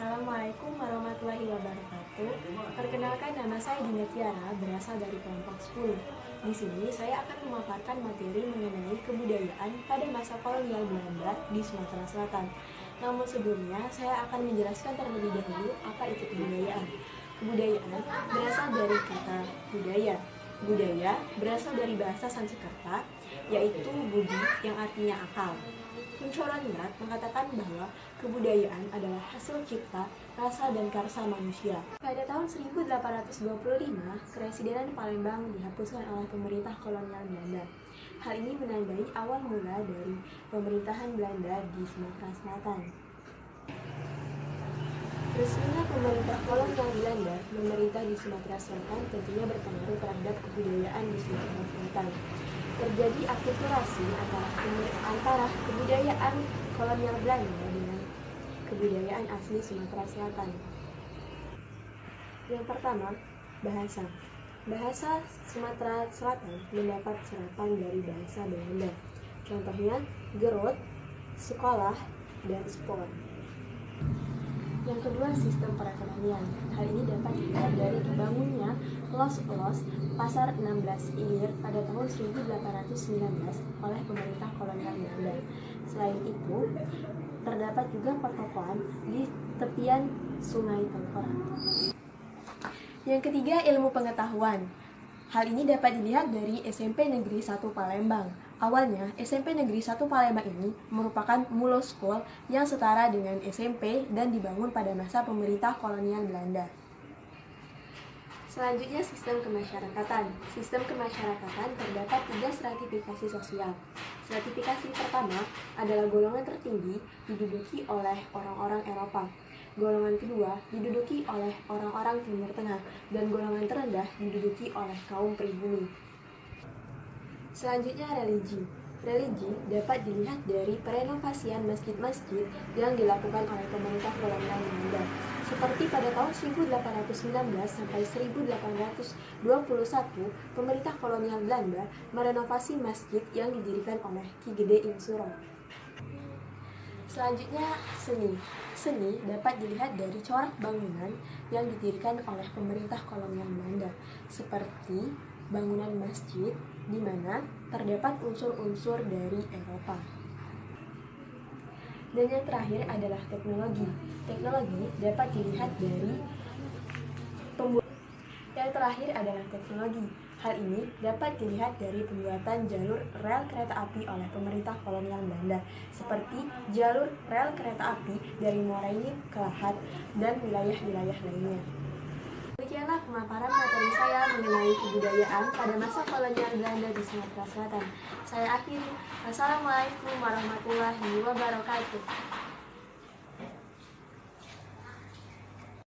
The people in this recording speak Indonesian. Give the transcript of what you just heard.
Assalamualaikum warahmatullahi wabarakatuh. Perkenalkan, nama saya Dinda Tiara, berasal dari kelompok 10. Di sini saya akan memaparkan materi mengenai kebudayaan pada masa kolonial Belanda di Sumatera Selatan. Namun sebelumnya saya akan menjelaskan terlebih dahulu apa itu kebudayaan. Kebudayaan berasal dari kata budaya. Budaya berasal dari bahasa Sanskerta, yaitu budi yang artinya akal. Kunchoroniat mengatakan bahwa kebudayaan adalah hasil cipta, rasa, dan karsa manusia. Pada tahun 1825, Keresidenan Palembang dihapuskan oleh pemerintah kolonial Belanda. Hal ini menandai awal mula dari pemerintahan Belanda di Sumatera Selatan. Resminya pemerintah kolonial Belanda memerintah di Sumatera Selatan tentunya berpengaruh terhadap kebudayaan di Sumatera Selatan. Terjadi akulturasi antara kebudayaan kolonial Belanda dengan kebudayaan asli Sumatera Selatan. Yang pertama, bahasa. Bahasa Sumatera Selatan mendapat serapan dari bahasa Belanda. Contohnya, gerot, sekolah, dan sport. Yang kedua, sistem perekonomian. Hal ini dapat dilihat dari dibangunnya los-los Pasar 16 Ilir pada tahun 1819 oleh pemerintah kolonial Belanda. Selain itu, terdapat juga pertokoan di tepian Sungai Tengkorak. Yang ketiga, ilmu pengetahuan. Hal ini dapat dilihat dari SMP Negeri 1 Palembang. Awalnya, SMP Negeri 1 Palembang ini merupakan muloskol yang setara dengan SMP dan dibangun pada masa pemerintah kolonial Belanda. Selanjutnya, sistem kemasyarakatan. Sistem kemasyarakatan terdapat 3 stratifikasi sosial. Stratifikasi pertama adalah golongan tertinggi diduduki oleh orang-orang Eropa. Golongan kedua diduduki oleh orang-orang Timur Tengah, dan golongan terendah diduduki oleh kaum pribumi. Selanjutnya, religi. Religi dapat dilihat dari perenovasian masjid-masjid yang dilakukan oleh pemerintah kolonial Belanda. Seperti pada tahun 1819 sampai 1821, pemerintah kolonial Belanda merenovasi masjid yang didirikan oleh Ki Gede Insuro. Selanjutnya, seni. Seni dapat dilihat dari corak bangunan yang didirikan oleh pemerintah kolonial Belanda, seperti bangunan masjid di mana terdapat unsur-unsur dari Eropa. Dan yang terakhir adalah teknologi. Teknologi dapat dilihat dari teknologi. Hal ini dapat dilihat dari pembuatan jalur rel kereta api oleh pemerintah kolonial Belanda, seperti jalur rel kereta api dari Muara Enim ke Lahat dan wilayah-wilayah lainnya. Demikianlah pemaparan materi saya mengenai kebudayaan pada masa kolonial Belanda di Sumatera Selatan. Saya akhiri. Wassalamualaikum warahmatullahi wabarakatuh.